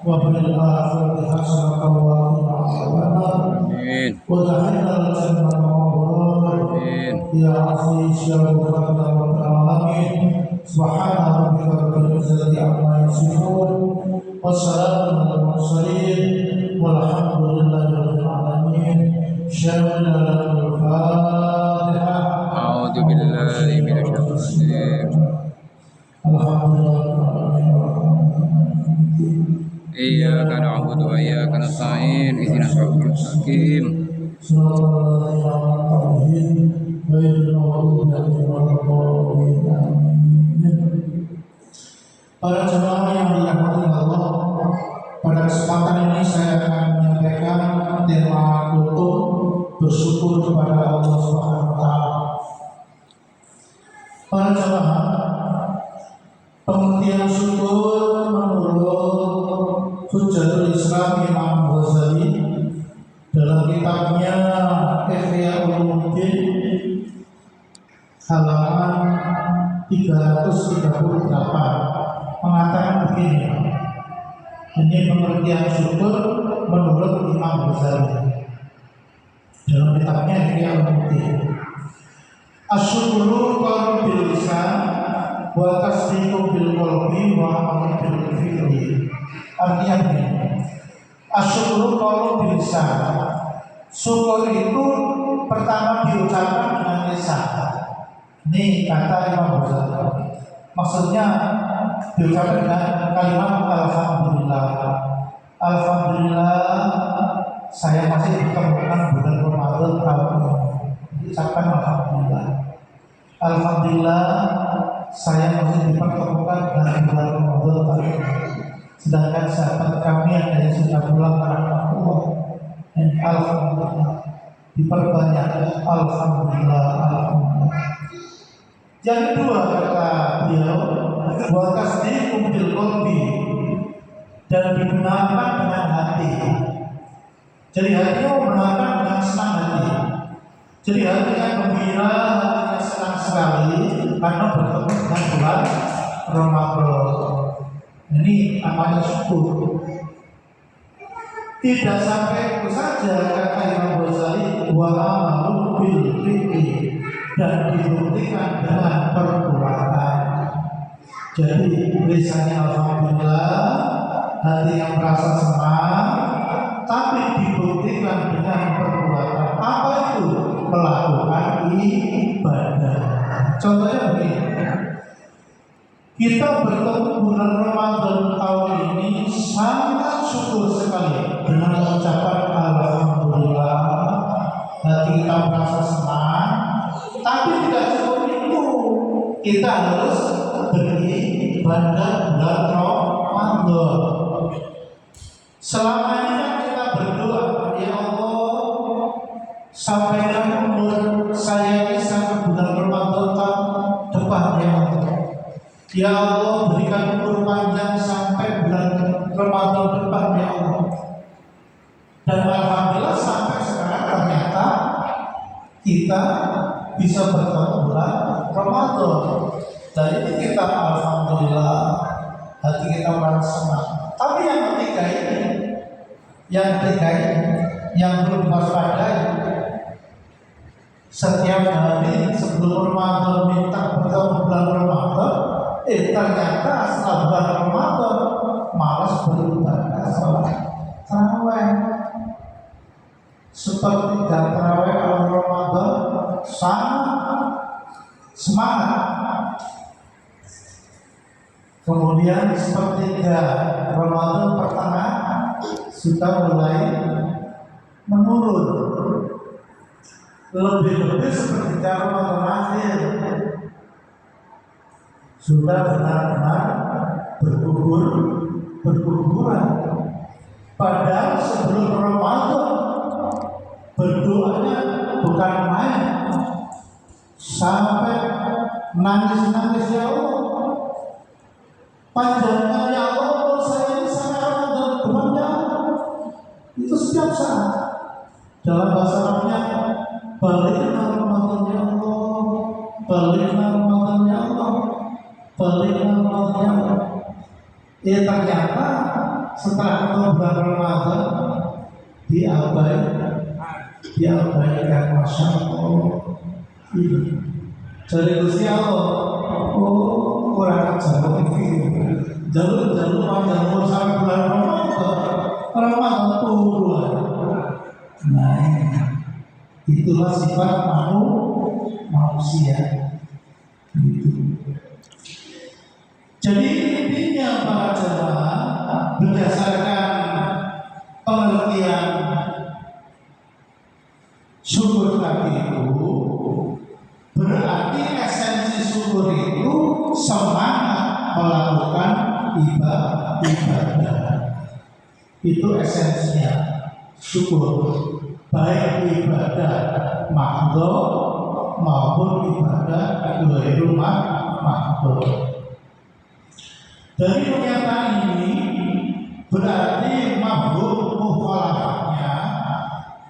وفي الآخرة حسنة وقنا عذاب النار آمين وادخلنا الجنة مع الأبرار آمين يا عزيز يا غفار يا رب العالمين سبحان ربك رب العزة عما يصفون والسلام على المرسلين والحمد لله رب العالمين شامل لكم الفاتحة أعوذ بالله من الشيطان الرجيم الحمد لله رب العالمين إياك نعبد وإياك نستعين اهدنا الصراط المستقيم صراط الذين أنعمت عليهم غير المغضوب عليهم ولا الضالين آمين. Para jemaah yang dirahmati Allah, pada kesempatan ini saya akan menyampaikan tema tutup bersyukur kepada Allah Subhanahu wa taala. Para jemaah, pengertian syukur menurut Hujjatul Islam Imam Ghazali dalam kitabnya Ihya Ulumuddin halaman 338 mengatakan begini. Ini pengertian syukur menurut Imam Ghazali dalam kitabnya Ihya Ulumuddin. Asyukuru qaulun bil lisan wa tasdiqu bil qalbi wa amalu bil fi'li. Artinya begini. Asyukuru qaulun bil lisan. Syukur itu pertama diucapkan dengan lisan. Ini kata Imam Ghazali. Maksudnya diucapkan dengan kalimat alhamdulillah. Alhamdulillah saya masih ditemukan bulan Ramadan tahun ini. Diucapkan alhamdulillah. Alhamdulillah saya masih dipertemukan dengan bulan Ramadan tahun ini. Sedangkan sahabat kami ada yang sudah pulang ke Allah. Dan alhamdulillah diperbanyak alhamdulillah alhamdulillah. Yang kedua kata beliau wa tasdiqu bil qalbi, dan dibenarkan dengan hati. Jadi hatinya membenarkan dengan senang hati. Jadi hatinya gembira, hatinya senang sekali karena bertemu dengan bulan Ramadan. Ini namanya syukur. Tidak sampai itu saja kata Imam Ghazali wa amalu bil fi'li, dan dibuktikan dengan perbuatan. Jadi lisannya alhamdulillah, hati yang merasa senang, tapi dibuktikan dengan perbuatan. Apa itu? Melakukan ibadah. Contohnya begini. Kita bertemu bulan Ramadan tahun ini sangat syukur sekali dengan ucapan alhamdulillah, hati kita merasa senang, tapi tidak cukup itu, kita harus beribadah bulan Ramadan. Selama ini kan kita berdoa, ya Allah, sampaikan umur saya ini sampai bulan Ramadan tahun depan, ya Allah. Ya Allah, berikan umur panjang sampai bulan Ramadan depan, ya Allah. Dan alhamdulillah sampai sekarang ternyata kita bisa bertemu bulan Ramadan. Dan itu kita alhamdulillah, hati kita merasa senang. Tapi yang ketiga ini, yang belum waspadai, setiap hari sebelum Ramadan minta bertemu bulan Ramadan, ternyata setelah bulan Ramadan malas beribadah sholat tarawih. Sepertiga tarawih awal Ramadan sangat semangat, kemudian sepertiga Ramadan pertengahan sudah mulai menurun, lebih-lebih sepertiga Ramadan akhir sudah benar-benar berguguran. Padahal sebelum Ramadan berdoanya bukan main, sampai nangis-nangis, ya Allah, panjangnya ya Allah saya ini sampai Ramadan depannya. Itu setiap saat dalam bahasa Arabnya balikna Ramadan ya Allah, balikna Ramadan ya Allah, balikna Ramadan ya Allah. Ternyata setelah ketemu bulan Ramadan diabaikan, masya Allah. Ini jadi Gusti Allah. Oh, kurang ajar ini. Jalur panjang sampai bulan Ramadan turun. Nah, itulah sifat manusia. Gitu. Jadi intinya para jemaah, berdasarkan pengertian syukur tadi itu, berarti esensi syukur itu semangat melakukan ibadah. Itu esensinya syukur, baik ibadah mahdhur maupun ibadah ghairu mahdhur. Dari pernyataan ini berarti mafhum mukhalafatnya,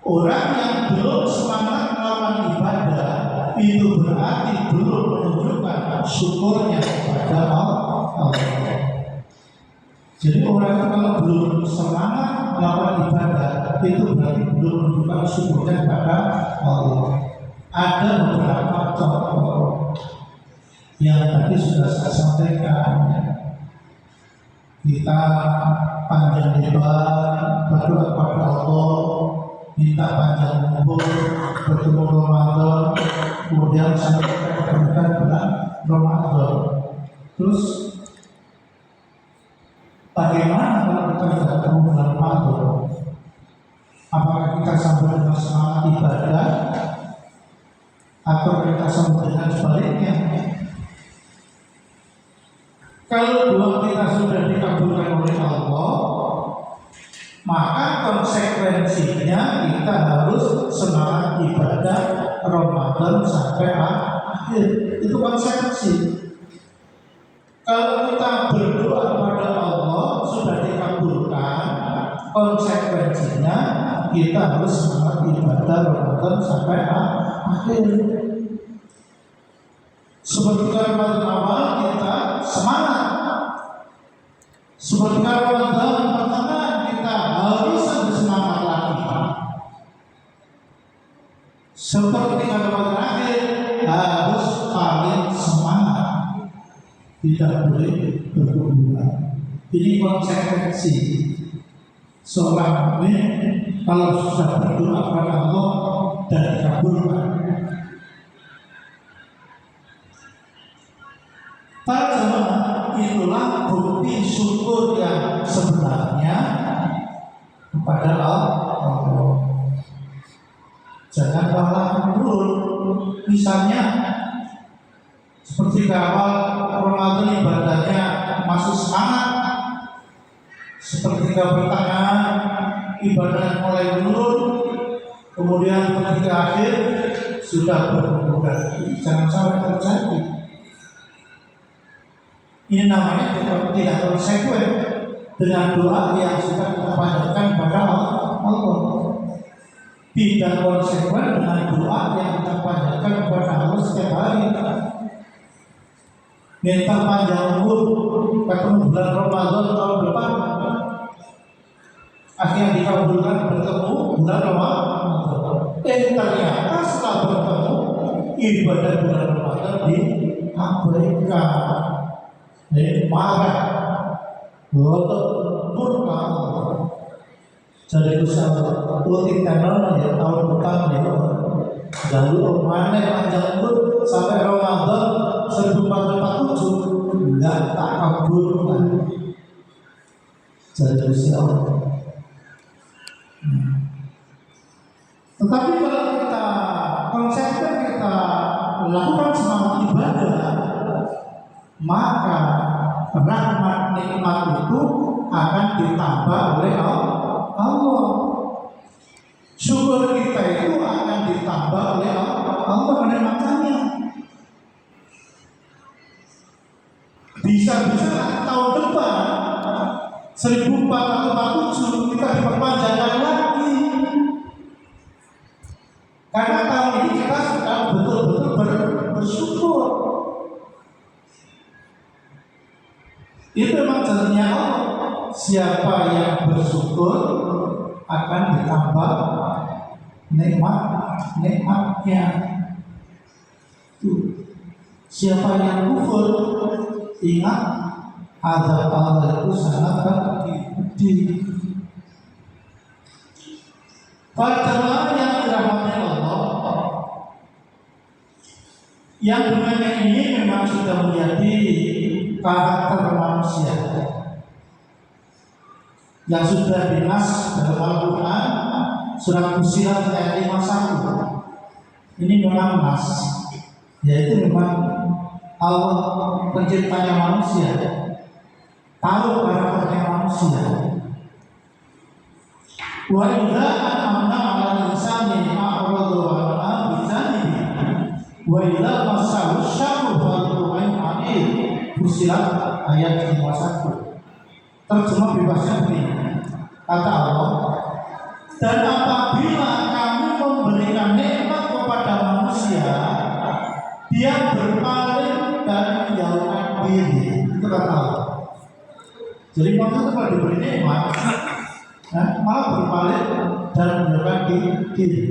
orang yang belum semangat melakukan ibadah itu berarti belum menunjukkan syukurnya kepada Allah. Jadi orang itu kalau belum semangat melakukan ibadah itu berarti belum menunjukkan syukurnya kepada Allah. Ada beberapa contoh yang tadi sudah saya sampaikan. Kita panjang lebar berdoa kepada Allah, minta panjang umur, bertemu Ramadan, kemudian sampai kepada bulan Ramadan. Terus bagaimana kalau kita sudah ketemu bulan Ramadan? Apakah kita sambut dengan semangat ibadah atau kita sambut dengan sebaliknya? Kalau doa kita sudah dikabulkan oleh Allah, maka konsekuensinya kita harus semangat ibadah Ramadan sampai akhir. Itu konsekuensi. Kalau kita berdoa kepada Allah sudah dikabulkan, konsekuensinya kita harus semangat ibadah Ramadan sampai akhir. Seperti Ramadan awal kita semangat, seperti Ramadan pertengahan kita harus bersemangat lagi, seperti Ramadan akhir harus paling semangat, tidak boleh berkurang. Ini konsekuensi seorang mukmin kalau sudah berdoa kepada Allah dan dikabulkan. Para jemaah, itulah bukti syukur yang sebenarnya kepada Allah. Jangan malah menurun. Misalnya seperti awal Ramadan ibadahnya masih semangat, seperti pertengahan ibadah mulai menurun, kemudian ketika akhir sudah berkurang. Jangan sampai terjadi. Ini namanya tidak konsekuen dengan doa yang sudah kita panjatkan kepada Allah. Tidak konsekuen dengan doa yang kita panjatkan kepada Allah setiap hari. Minta panjang umur ketemu bulan Ramadan tahun depan, akhirnya dikabulkan bertemu bulan Ramadan. Ternyata setelah bertemu ibadah bulan Ramadan diabaikan. Marah, murka. Jadi usaha politik channel ya tahun depan ya. Lalu mana panjang umur sampai Ramadan 1447 enggak tak kabulkan. Jadi usaha. Tetapi kalau kita konsepnya kita lakukan semangat ibadah, maka rahmat nikmat itu akan ditambah oleh Allah. Syukur kita itu akan ditambah oleh Allah kenikmatannya. Bisa-bisa tahun depan 1447 kita diperpanjangkan lagi. Karena tahun ini kita sudah betul-betul bersyukur. Itu memang jalannya Allah. siapa yang bersyukur akan ditambah nikmatnya. Siapa yang kufur, ingat azab Allah itu sangat pedih. Para jemaah yang dirahmati Allah, yang dunia ini memang sudah menjadi karakter manusia yang sudah dinas dalam Al-Quran surat Fussilat ayat 51. Ini memang nas, yaitu memang Allah penciptanya manusia tahu karakternya manusia. Wa idza an'amna 'alal insani a'rada wa na'a bi dzanibi wa idza massahu syarru fa huwa mu'min. Fussilat ayat 51. Terjemah bebasnya begini, kata Allah, dan apabila kami memberikan nikmat kepada manusia, dia berpaling dan menjauhkan diri. Itu kata Allah. Jadi manusia kalau diberi nikmat, malah berpaling dan menjauhkan diri.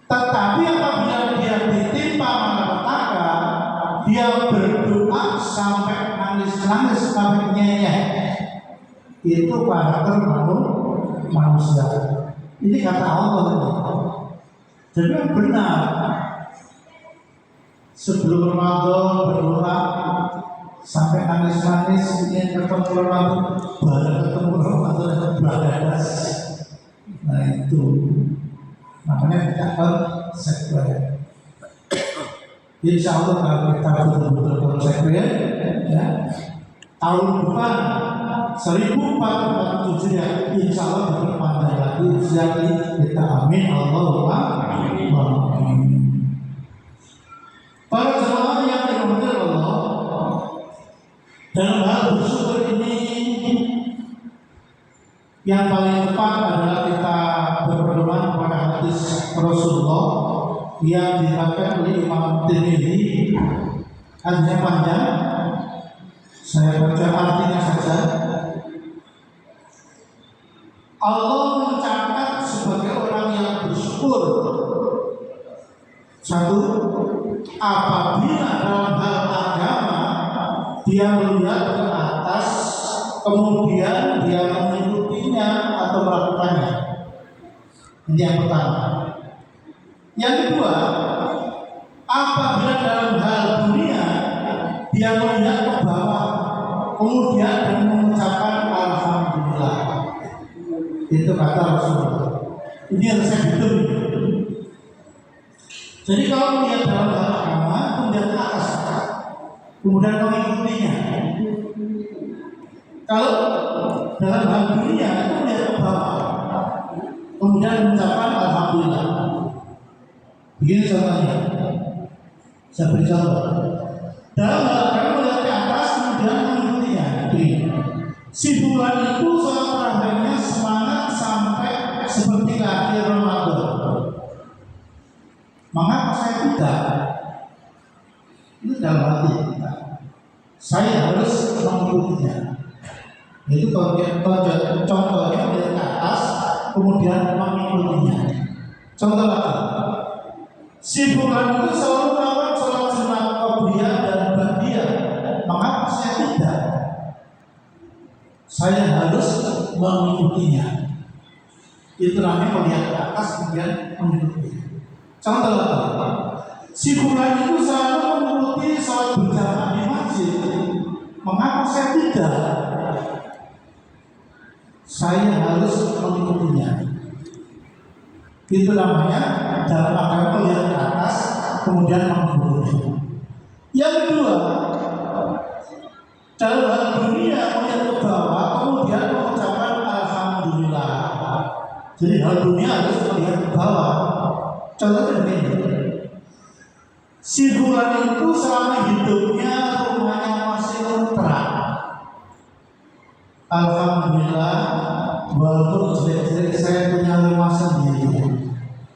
Tetapi apabila dia ditimpa malapetaka, dia berdoa sampai nangis-nangis sampai nyeyeh. Itu karakter manusia. Ini kata Allah. Jadi benar. Sebelum Ramadan berdoa sampai nangis-nangis ingin ketemu Ramadan, baru ketemu Ramadan beradas. Nah itu namanya kita sekuler. Insya Allah kalau kita betul-betul konsekuens, ya, tahun depan 1447 ya, insya Allah berpandang lagi jadi kita amin Allahumma amin. Para jemaah yang dirahmati Allah, dalam hal bersyukur ini yang paling tepat adalah kita berpedoman kepada hadis Rasulullah yang diriwayatkan oleh Imam Tirmidzi. Hadisnya panjang, saya baca artinya saja. Allah mencatat sebagai orang yang bersyukur, satu, apabila dalam hal agama dia melihat ke atas, kemudian dia mengikutinya atau melakukannya. Ini yang pertama. Yang kedua, apabila dalam hal dunia dia melihat ke bawah, kemudian dia mengucapkan alhamdulillah. Itu kata Rasulullah. Ini yang saya hitung. Jadi kalau melihat dalam hal agama, kemudian ke atas, kemudian mengikutinya. Kalau dalam hal dunia itu melihat ke bawah, kemudian mengucapkan alhamdulillah. Begini contohnya, saya beri contoh. Dalam hal agama melihat ke atas, kemudian mengikutinya. Si bulan itu sholat terakhirnya semangat sampai seperti akhir Ramadan. Mengapa saya tidak? Itu dalam hati kita. Saya harus mengikutinya. Itu contohnya melihat ke atas, kemudian mengikutinya. Contoh lagi. Si bulan itu selalu melakukan sholat sunat qabliyah dan ba'diyah. Mengapa saya tidak? Saya harus mengikutinya. Itu namanya melihat ke atas kemudian mengikutinya. Contoh lagi, si bulan itu selalu mengikuti sholat berjamaah di masjid. Mengapa saya tidak? Saya harus mengikutinya. Itu namanya dalam agama melihat ke atas kemudian mengikutinya. Yang kedua, dalam hal dunia melihat ke bawah kemudian mengucapkan alhamdulillah. Jadi hal dunia harus melihat ke bawah. Contohnya begini, si bulan itu selama hidupnya rumahnya masih kontrak. Alhamdulillah, walaupun jelek-jelek saya punya rumah sendiri.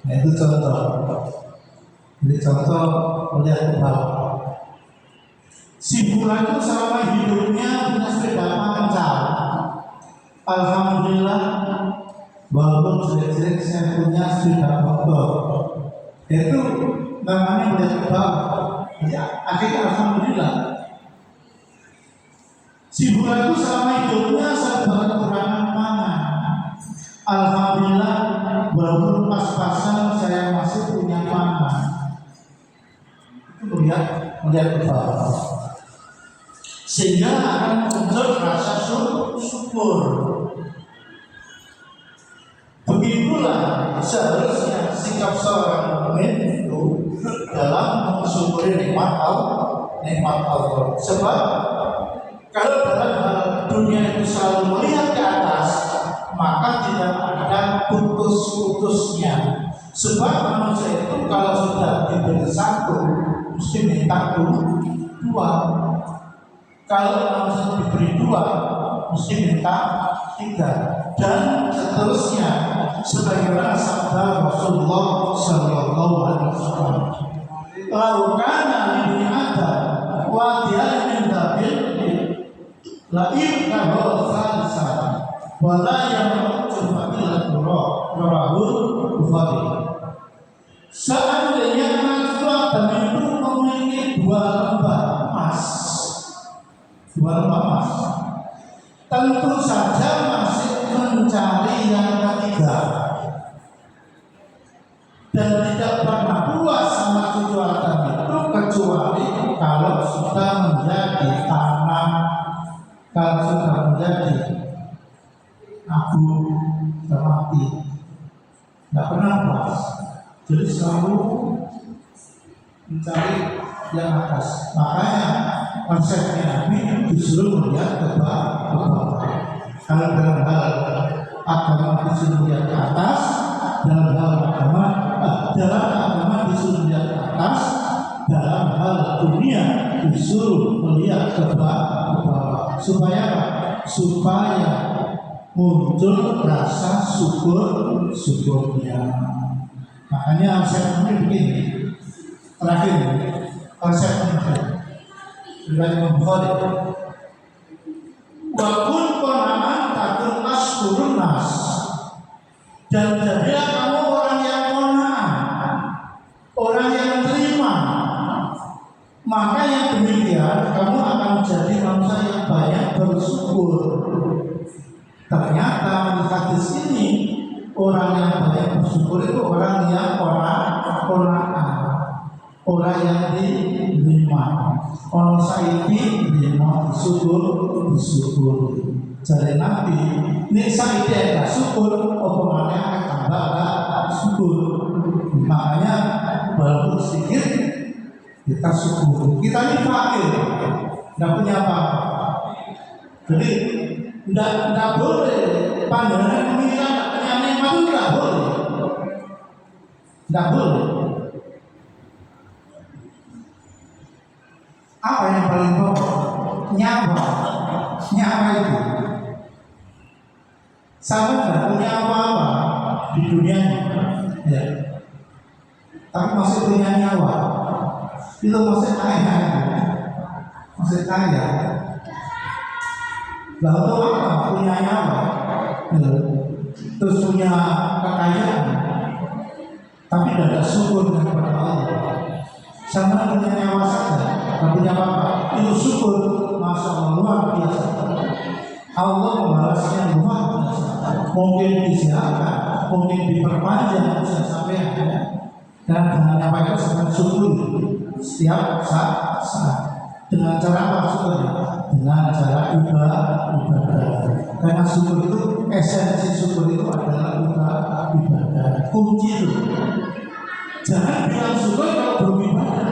Nah, itu contoh. Jadi contoh melihat ke bawah. Si bulan itu selama hidupnya punya sepeda pancal. Alhamdulillah, walaupun jelek-jelek saya punya sepeda motor, itu namanya melihat ke bawah. Jadi akhirnya alhamdulillah. Si bulan itu selama hidupnya serba kekurangan pangan. Alhamdulillah, walaupun pas-pasan saya masih punya pangan. Itu melihat ke bawah. Sehingga akan muncul rasa syukur. Begitulah seharusnya sikap seorang mukmin itu dalam mensyukuri nikmat Allah. Sebab kalau dalam hal dunia itu selalu melihat ke atas, maka tidak ada putus-putusnya. Sebab manusia itu kalau sudah diberi satu, mesti minta dua. Kalau manusia diberi dua, mesti minta tiga, dan seterusnya. Sebagaimana sabda Rasulullah Sallallahu Alaihi Wasallam, "Laukana min Adam wa dia min Dabil, la ibnahu salsa, wa la yamutu fadilah Rahul Bukhari." Seandainya manusia Adam itu memiliki dua lembar emas, tentu saja masih mencari yang ketiga, dan tidak pernah puas sama cucu Adam itu kecuali kalau sudah menjadi tanah, kalau sudah menjadi abu, sudah mati, tidak pernah puas. Jadi selalu mencari yang atas. Makanya konsepnya Nabi disuruh melihat ke bawah. Kalau dalam hal agama disuruh melihat ke atas, dalam hal agama disuruh melihat ke atas, dalam hal dunia disuruh melihat ke bawah. Supaya apa? Supaya muncul rasa syukurnya. Makanya konsep ini begini. Terakhir konsep ini riwayat Bukhari, wa kun qana'an takun askurun nas, dan jadilah kamu orang yang qana'ah, orang yang terima, maka yang demikian kamu akan menjadi manusia yang banyak bersyukur. Ternyata di hadis ini orang yang banyak bersyukur itu orang yang orang yang diterima. Orang saiki diterima disyukur. Jadi Nabi, ini saiki ada syukur, apa maknanya tambah syukur. Makanya walaupun sedikit kita syukur. Kita ini fakir, tidak punya apa-apa. Jadi tidak boleh pandangan mengira punya nikmat itu tidak boleh. Tidak boleh. Apa yang paling pokok? Nyawa itu. Sama tidak punya apa-apa di dunia ini, ya. Tapi masih punya nyawa. Itu masih kaya, masih kaya. Lalu apa? Punya nyawa, ya. Terus punya kekayaan, tapi tidak ada syukur kepada Allah. Sama punya nyawa saja, tak punya apa-apa, itu syukur, masya Allah, luar biasa. Allah membalasnya luar biasa. Mungkin disiapkan, mungkin diperpanjang usia sampai ada, dan dengan apa itu sangat syukur setiap saat. Dengan cara apa syukurnya? Dengan cara ibadah. Karena syukur itu, esensi syukur itu adalah ibadah. Kunci itu. Jangan bilang syukur kalau belum ibadah.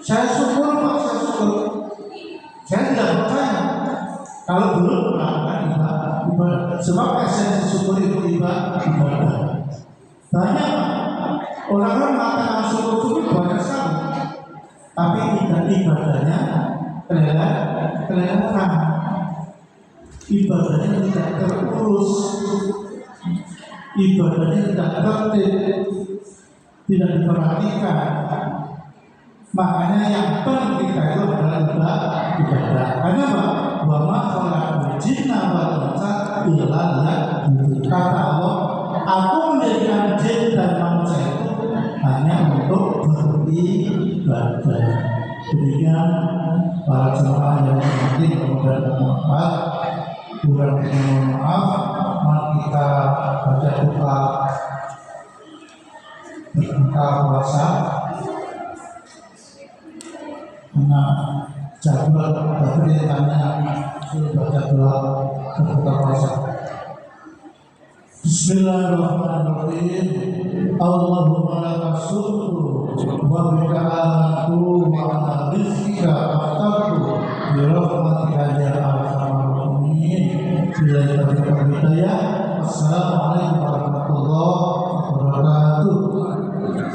Saya syukur, Pak, saya syukur. Saya tidak percaya kalau belum melakukan ibadah. Sebab esensi syukur itu ibadah. Banyak orang-orang mengatakan syukur banyak sekali, tapi ibadahnya kelihatan. Ibadahnya tidak terurus, ibadahnya tidak tertib, tidak diperhatikan. Makanya yang penting kita itu adalah ibadah. Karena apa? Wa ma khalaqul jinna wal insa illa liya'budun. Kata Allah, aku menjadikan jin dan manusia itu hanya untuk beribadah. Demikian para jemaah yang penting kemudian bermanfaat. Kurang mohon maaf. Mari kita baca doa berbuka puasa. Karena jadwal tapi dia tanya suruh baca doa berbuka puasa. Bismillahirrahmanirrahim. Allahumma laka syukru wa bika amantu wa ala rizqika aftartu bi